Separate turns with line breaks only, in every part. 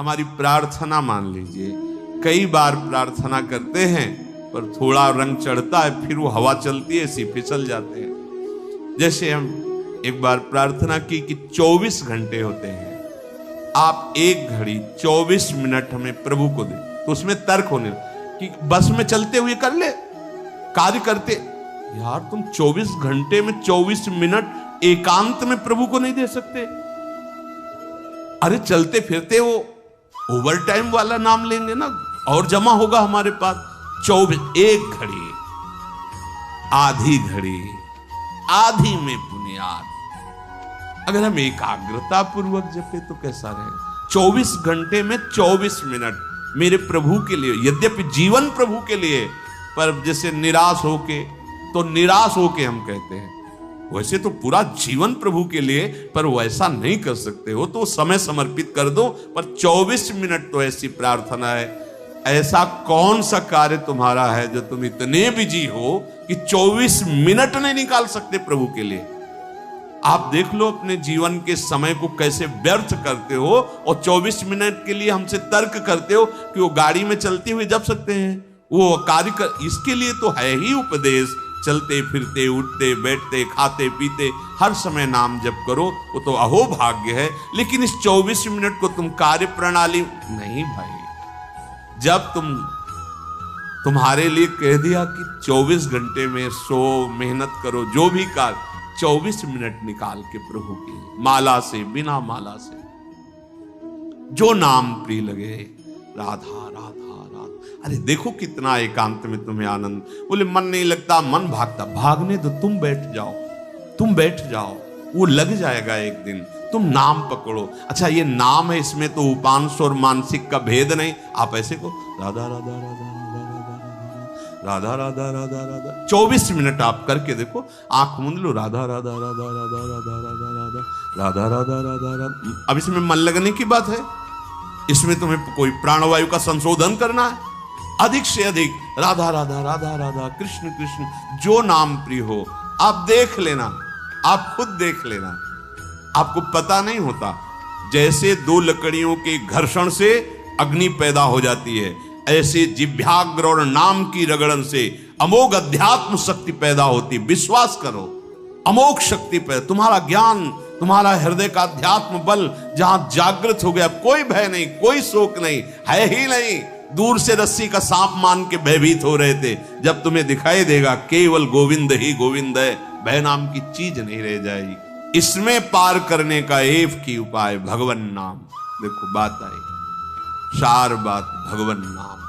हमारी प्रार्थना मान लीजिए, कई बार प्रार्थना करते हैं पर थोड़ा रंग चढ़ता है, फिर वो हवा चलती है, ऐसी फिसल जाते हैं। जैसे हम एक बार प्रार्थना की कि 24 घंटे होते हैं, आप 1 घड़ी 24 मिनट हमें प्रभु को दे, तो उसमें तर्क होने कि बस में चलते हुए कर ले, कार्य करते। यार तुम 24 घंटे में 24 मिनट एकांत में प्रभु को नहीं दे सकते? अरे चलते फिरते वो ओवर टाइम वाला नाम लेंगे ना, और जमा होगा हमारे पास। 24, 1 घड़ी, आधी घड़ी, आधी में बुनियाद। अगर हम एकाग्रता पूर्वक जपे तो कैसा रहे? 24 घंटे में 24 मिनट मेरे प्रभु के लिए, यद्यपि जीवन प्रभु के लिए, पर जैसे निराश होके हम कहते हैं, वैसे तो पूरा जीवन प्रभु के लिए, पर वैसा नहीं कर सकते हो तो समय समर्पित कर दो। पर 24 मिनट तो ऐसी प्रार्थना है। ऐसा कौन सा कार्य तुम्हारा है जो तुम इतने बिजी हो कि 24 मिनट नहीं निकाल सकते प्रभु के लिए? आप देख लो अपने जीवन के समय को कैसे व्यर्थ करते हो, और 24 मिनट के लिए हमसे तर्क करते हो कि वो गाड़ी में चलते हुए जप सकते हैं, वो कार्य कर। इसके लिए तो है ही उपदेश, चलते फिरते उठते बैठते खाते पीते हर समय नाम जप करो, वो तो अहो भाग्य है। लेकिन इस 24 मिनट को तुम कार्य प्रणाली नहीं भाई। जब तुम्हारे लिए कह दिया कि 24 घंटे में सो मेहनत करो, जो भी कार्य, 24 मिनट निकाल के प्रभु की माला से, बिना माला से, जो नाम प्रिय लगे, राधा राधा राधा। अरे देखो कितना एकांत में तुम्हें आनंद। बोले मन नहीं लगता, मन भागता, भागने दो, तुम बैठ जाओ, वो लग जाएगा एक दिन। तुम नाम पकड़ो। अच्छा ये नाम है, इसमें तो उपांश और मानसिक का भेद नहीं। आप ऐसे को राधा राधा राधा राधा राधा राधा राधा 24 मिनट आप करके देखो, आंख मूंद लो, राधा राधा राधा राधा राधा राधा राधा राधा राधा राधा। अब इसमें मन लगने की बात है, इसमें तुम्हें कोई प्राणवायु का संशोधन करना है। अधिक से अधिक राधा राधा राधा राधा, कृष्ण कृष्ण, जो नाम प्रिय हो आप देख लेना, आप खुद देख लेना, आपको पता नहीं होता। जैसे 2 लकड़ियों के घर्षण से अग्नि पैदा हो जाती है, ऐसे जिभ्याग्र और नाम की रगड़न से अमोघ अध्यात्म शक्ति पैदा होती। विश्वास करो, अमोघ शक्ति पैदा। तुम्हारा ज्ञान, तुम्हारा हृदय का अध्यात्म बल जहां जागृत हो गया, कोई भय नहीं, कोई शोक नहीं, है ही नहीं। दूर से रस्सी का सांप मान के भयभीत हो रहे थे, जब तुम्हें दिखाई देगा केवल गोविंद ही गोविंद है, भय नाम की चीज नहीं रह जाएगी। इसमें पार करने का एक ही उपाय भगवन नाम। देखो बात आई, सार बात भगवन नाम।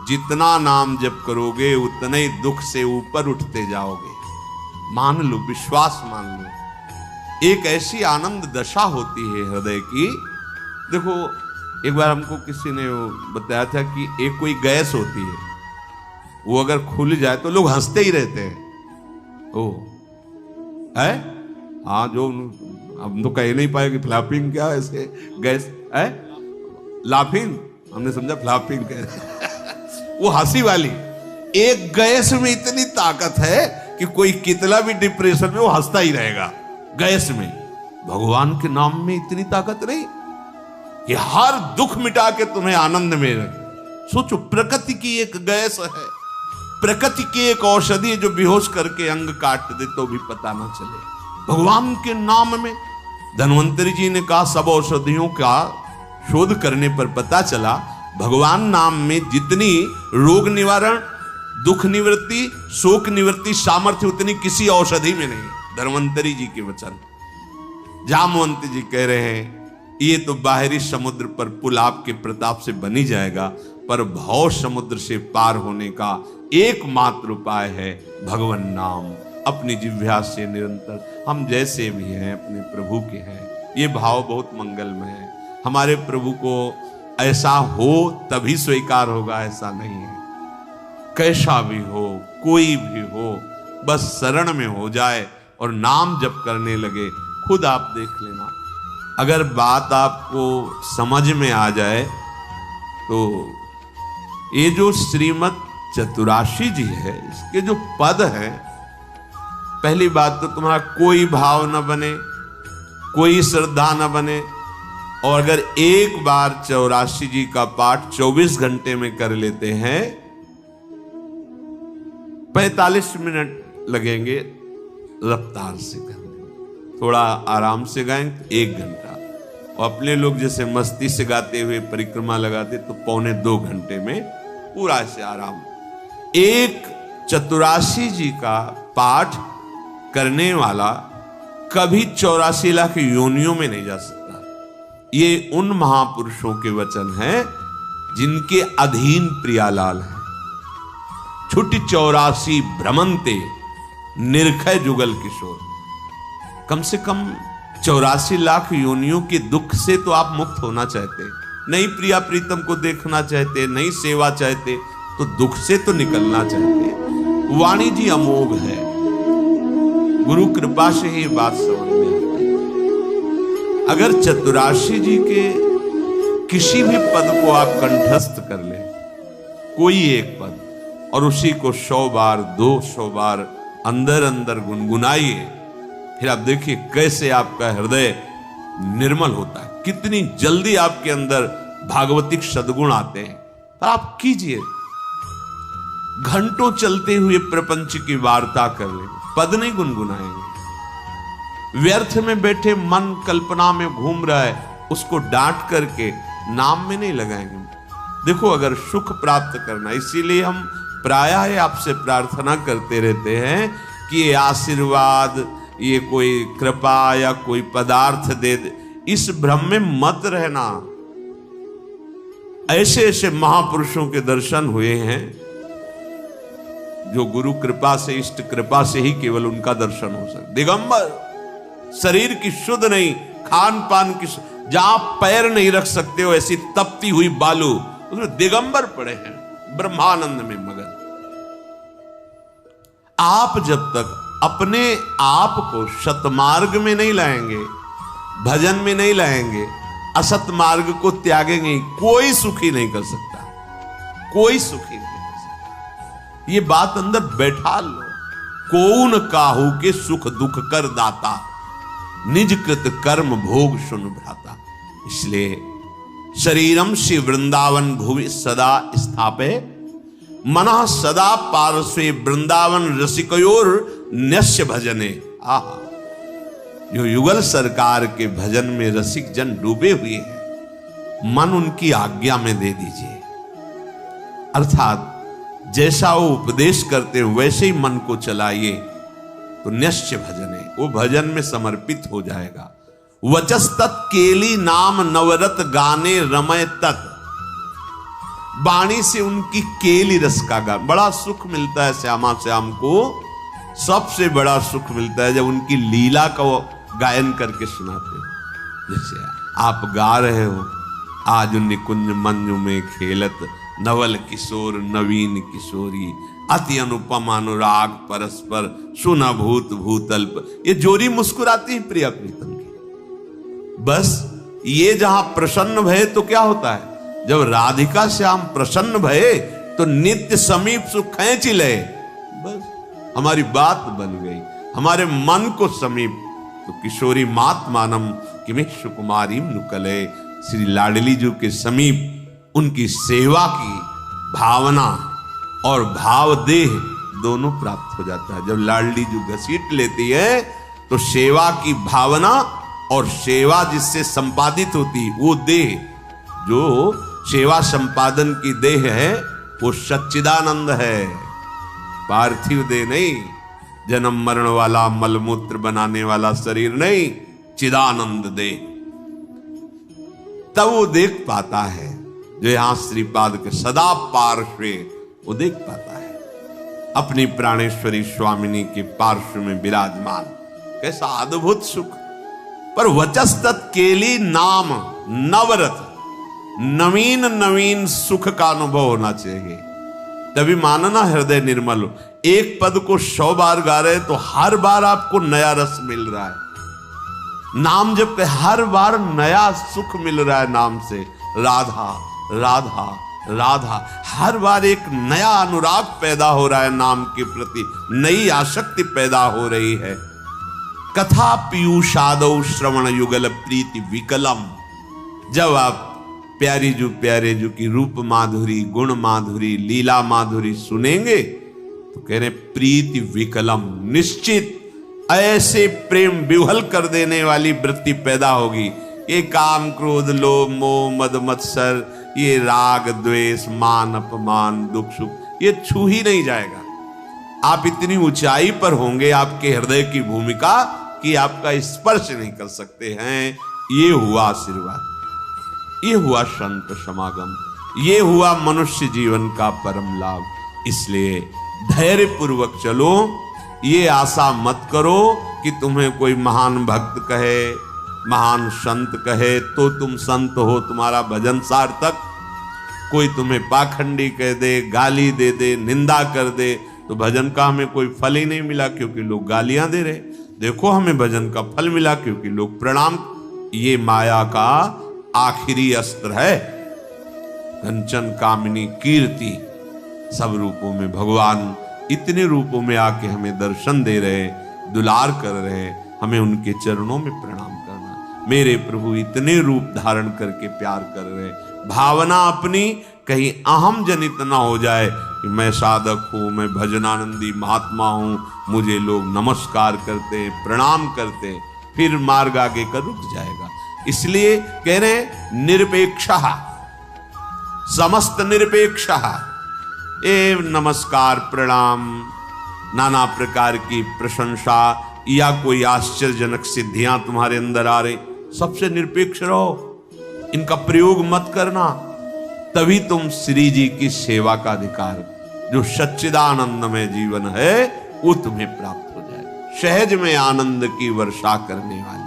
जितना नाम जप करोगे उतने ही दुख से ऊपर उठते जाओगे। मान लो, विश्वास मान लो। एक ऐसी आनंद दशा होती है हृदय की। देखो एक बार हमको किसी ने बताया था कि एक कोई गैस होती है, वो अगर खुल जाए तो लोग हंसते ही रहते हैं। ओ है, हाँ, जो हम तो कह नहीं पाए कि फ्लैपिंग क्या है, ऐसे गैस है, लाफिंग, हमने समझा फ्लैपिंग कह वो हंसी वाली। एक गैस में इतनी ताकत है कि कोई कितना भी डिप्रेशन में वो हंसता ही रहेगा। गैस में, भगवान के नाम में इतनी ताकत नहीं कि हर दुख मिटा के तुम्हें आनंद में रखे। सोचो, प्रकृति की एक गैस है, प्रकृति की एक औषधि जो बेहोश करके अंग काट दे तो भी पता ना चले। भगवान के नाम में, धन्वंतरी जी ने कहा, सब औषधियों का शोध करने पर पता चला भगवान नाम में जितनी रोग निवारण, दुख निवृत्ति, शोक निवृत्ति सामर्थ्य उतनी किसी औषधि में नहीं। धन्वंतरी जी के वचन। जामवंत जी कह रहे हैं, ये तो बाहरी समुद्र पर पुल आपके प्रताप से बनी जाएगा, पर भव समुद्र से पार होने का एकमात्र उपाय है भगवन नाम। अपनी जिह्वा से निरंतर, हम जैसे भी हैं अपने प्रभु के हैं, ये भाव बहुत मंगलमय है। हमारे प्रभु को ऐसा हो तभी स्वीकार होगा, ऐसा नहीं है। कैसा भी हो, कोई भी हो, बस शरण में हो जाए और नाम जप करने लगे, खुद आप देख लेना। अगर बात आपको समझ में आ जाए तो ये जो श्रीमद् चतुराशी जी है, इसके जो पद हैं, पहली बात तो तुम्हारा कोई भाव न बने, कोई श्रद्धा न बने, और अगर एक बार 84 जी का पाठ 24 घंटे में कर लेते हैं, 45 मिनट लगेंगे रफ्तार से करने, थोड़ा आराम से गाएंगे 1 घंटा, और अपने लोग जैसे मस्ती से गाते हुए परिक्रमा लगाते तो 1.25 घंटे में पूरा से आराम। एक 84 जी का पाठ करने वाला कभी 84 लाख योनियों में नहीं जा सकता। ये उन महापुरुषों के वचन हैं जिनके अधीन प्रियालाल है। छुट्टी 84 भ्रमंते निर्खय जुगल किशोर। कम से कम 84 लाख योनियों के दुख से तो आप मुक्त होना चाहते, नहीं प्रिया प्रीतम को देखना चाहते, नहीं सेवा चाहते, तो दुख से तो निकलना चाहते। वाणी जी अमोघ है, गुरु कृपा से ही बात समझ में आती है। अगर 84 जी के किसी भी पद को आप कंठस्थ कर ले, कोई एक पद, और उसी को 100 बार 200 बार अंदर अंदर गुनगुनाइए, फिर आप देखिए कैसे आपका हृदय निर्मल होता है, कितनी जल्दी आपके अंदर भागवतिक सद्गुण आते हैं। पर आप कीजिए, घंटों चलते हुए प्रपंच की वार्ता कर ले, पद नहीं गुनगुनाएंगे। व्यर्थ में बैठे मन कल्पना में घूम रहा है, उसको डांट करके नाम में नहीं लगाएंगे। देखो, अगर सुख प्राप्त करना, इसीलिए हम प्रायः आपसे प्रार्थना करते रहते हैं कि ये आशीर्वाद, ये कोई कृपा या कोई पदार्थ दे दे, इस भ्रम में मत रहना। ऐसे ऐसे महापुरुषों के दर्शन हुए हैं जो गुरु कृपा से, इष्ट कृपा से ही केवल उनका दर्शन हो सकता। दिगंबर, शरीर की शुद्ध नहीं, खान पान की, जहां पैर नहीं रख सकते हो ऐसी तपती हुई बालू, उसमें दिगंबर पड़े हैं, ब्रह्मानंद में मगन। आप जब तक अपने आप को सतमार्ग में नहीं लाएंगे, भजन में नहीं लाएंगे, असत मार्ग को त्यागेंगे, कोई सुखी नहीं कर सकता, कोई सुखी नहीं कर सकता। ये बात अंदर बैठा लो। कौन काहू के सुख दुख कर दाता, निज कृत कर्म भोग सुन भ्राता। इसलिए शरीरम श्री वृंदावन भुवि सदा स्थापे, मना सदा पार्श्वे वृंदावन रसिकयोर न्यस्य भजने। आहा, जो युगल सरकार के भजन में रसिक जन डूबे हुए हैं, मन उनकी आज्ञा में दे दीजिए। अर्थात जैसा वो उपदेश करते हैं वैसे ही मन को चलाइए, तो न्यस्य भजने, वो भजन में समर्पित हो जाएगा। वचस्तत् केली नाम नवरत गाने रमय तत्। वाणी से उनकी केली रस का गान, बड़ा सुख मिलता है श्यामा श्याम को। सबसे बड़ा सुख मिलता है जब उनकी लीला का गायन करके सुनाते हो। जैसे आप गा रहे हो, आज निकुंज मंजू में खेलत, नवल किशोर नवीन किशोरी, अति अनुपम अनुराग परस्पर, सुना भूत भूतल्प। ये जोरी मुस्कुराती है प्रिया प्रीतम की। बस ये जहां प्रसन्न भये तो क्या होता है, जब राधिका श्याम प्रसन्न भये तो नित्य समीप सुख खींच ले। बस हमारी बात बन गई, हमारे मन को समीप। तो किशोरी मात मानम किमिश कुमारी नुकले, श्री लाडली जी के समीप उनकी सेवा की भावना और भाव देह दोनों प्राप्त हो जाता है। जब लाडली जी घसीट लेती है तो सेवा की भावना और सेवा जिससे संपादित होती, वो देह, जो सेवा संपादन की देह है, वो सच्चिदानंद है, पार्थिव देह नहीं, जन्म मरण वाला मलमूत्र बनाने वाला शरीर नहीं, चिदानंद दे। तब वो देख पाता है, जो यहां श्रीपाद के सदा पार्श्वे, वो देख पाता है अपनी प्राणेश्वरी स्वामिनी के पार्श्व में विराजमान। कैसा अद्भुत सुख। पर वचस्तत् केली नाम नवरत, नवीन नवीन सुख का अनुभव होना चाहिए, तभी मानना हृदय निर्मल हो। एक पद को 100 बार गा रहे तो हर बार आपको नया रस मिल रहा है। नाम जब के हर बार नया सुख मिल रहा है नाम से। राधा राधा राधा, हर बार एक नया अनुराग पैदा हो रहा है नाम के प्रति, नई आसक्ति पैदा हो रही है। कथा पीयूषादौ श्रवण युगल प्रीति विकलम। जब आप प्यारे जू की रूप माधुरी, गुण माधुरी, लीला माधुरी सुनेंगे तो कह रहे प्रीति विकलम, निश्चित ऐसे प्रेम विह्वल कर देने वाली वृत्ति पैदा होगी। ये काम क्रोध लोभ मोह मद मत्सर, ये राग द्वेष मान अपमान दुख सुख, ये छू ही नहीं जाएगा। आप इतनी ऊंचाई पर होंगे आपके हृदय की भूमिका कि आपका स्पर्श नहीं कर सकते हैं। ये हुआ आशीर्वाद, ये हुआ संत समागम, ये हुआ मनुष्य जीवन का परम लाभ। इसलिए धैर्य पूर्वक चलो, ये आशा मत करो कि तुम्हें कोई महान भक्त कहे, महान संत कहे तो तुम संत हो, तुम्हारा भजन सार्थक। कोई तुम्हें पाखंडी कह दे, गाली दे दे, निंदा कर दे तो भजन का हमें कोई फल ही नहीं मिला क्योंकि लोग गालियां दे रहे। देखो हमें भजन का फल मिला क्योंकि लोग प्रणाम। ये माया का आखिरी अस्त्र है। कंचन कामिनी कीर्ति, सब रूपों में भगवान इतने रूपों में आके हमें दर्शन दे रहे, दुलार कर रहे, हमें उनके चरणों में प्रणाम करना। मेरे प्रभु इतने रूप धारण करके प्यार कर रहे, भावना अपनी कहीं अहम जनित ना हो जाए कि मैं साधक हूं, मैं भजनानंदी महात्मा हूं, मुझे लोग नमस्कार करते प्रणाम करते, फिर मार्ग आगे का रुक जाएगा। इसलिए कह रहे निरपेक्ष, समस्त निरपेक्ष, नमस्कार प्रणाम, नाना प्रकार की प्रशंसा या कोई आश्चर्यजनक सिद्धियां तुम्हारे अंदर आ रही, सबसे निरपेक्ष रहो, इनका प्रयोग मत करना। तभी तुम श्री जी की सेवा का अधिकार, जो सच्चिदानंदमय जीवन है, वो तुम्हें प्राप्त हो जाए। सहज में आनंद की वर्षा करने वाली।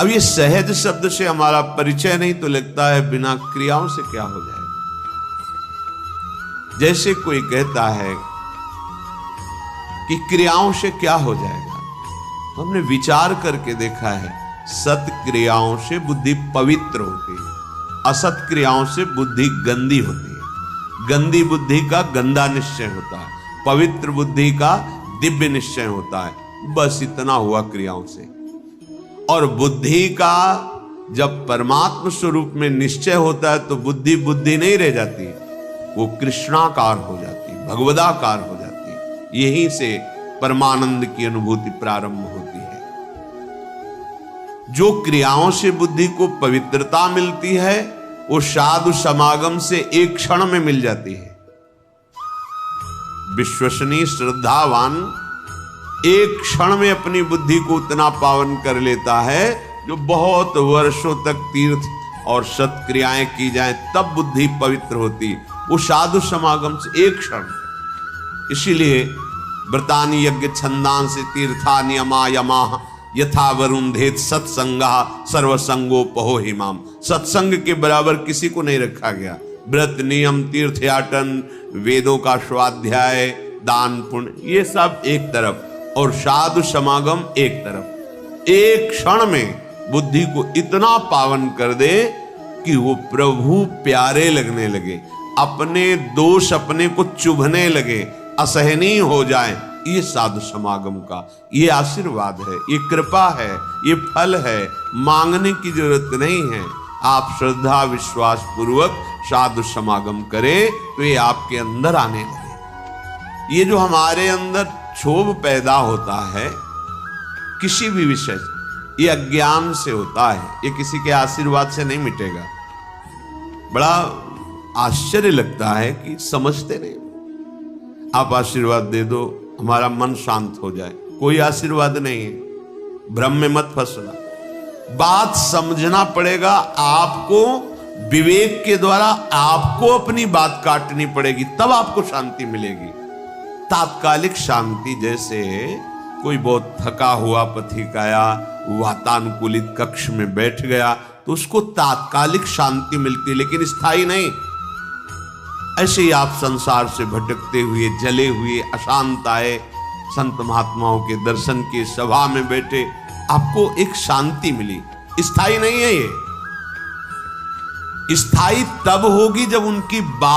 अब ये सहज शब्द से हमारा परिचय नहीं तो लगता है बिना क्रियाओं से क्या हो जाएगा। जैसे कोई कहता है कि क्रियाओं से क्या हो जाएगा, हमने विचार करके देखा है, सत क्रियाओं से बुद्धि पवित्र होती है, असत क्रियाओं से बुद्धि गंदी होती है। गंदी बुद्धि का गंदा निश्चय होता है, पवित्र बुद्धि का दिव्य निश्चय होता है। बस इतना हुआ क्रियाओं से। और बुद्धि का जब परमात्म स्वरूप में निश्चय होता है तो बुद्धि बुद्धि नहीं रह जाती, वो कृष्णाकार हो जाती है, भगवदाकार हो जाती है। यहीं से परमानंद की अनुभूति प्रारंभ होती है। जो क्रियाओं से बुद्धि को पवित्रता मिलती है वो साधु समागम से एक क्षण में मिल जाती है। विश्वसनीय श्रद्धावान एक क्षण में अपनी बुद्धि को उतना पावन कर लेता है, जो बहुत वर्षों तक तीर्थ और सत्क्रियाएं की जाएं तब बुद्धि पवित्र होती, वो साधु समागम से एक क्षण। इसीलिए व्रतानि यज्ञ छंदांसि तीर्थानि यमा यमाः यथा वरुंधेत सत्संगा सर्वसंगोपहो हिमाम। सत्संग के बराबर किसी को नहीं रखा गया। व्रत नियम तीर्थयाटन वेदों का स्वाध्याय दान पुण्य ये सब एक तरफ और साधु समागम एक तरफ। एक क्षण में बुद्धि को इतना पावन कर दे कि वो प्रभु प्यारे लगने लगे, अपने दोष अपने को चुभने लगे, असहनीय हो जाए। ये साधु समागम का ये आशीर्वाद है, ये कृपा है, ये फल है। मांगने की जरूरत नहीं है। आप श्रद्धा विश्वास पूर्वक साधु समागम करें तो ये आपके अंदर आने लगे। ये जो हमारे अंदर क्षोभ पैदा होता है किसी भी विषय से, ये अज्ञान से होता है, ये किसी के आशीर्वाद से नहीं मिटेगा। बड़ा आश्चर्य लगता है कि समझते नहीं। आप आशीर्वाद दे दो हमारा मन शांत हो जाए, कोई आशीर्वाद नहीं है। भ्रम में मत फंसना, बात समझना पड़ेगा। आपको विवेक के द्वारा आपको अपनी बात काटनी पड़ेगी, तब आपको शांति मिलेगी। तात्कालिक शांति, जैसे कोई बहुत थका हुआ पथिक आया, वातानुकूलित कक्ष में बैठ गया तो उसको तात्कालिक शांति मिलती, लेकिन स्थायी नहीं। ऐसे ही आप संसार से भटकते हुए जले हुए अशांत आए, संत महात्माओं के दर्शन की सभा में बैठे, आपको एक शांति मिली, स्थायी नहीं है। ये स्थायी तब होगी जब उनकी बात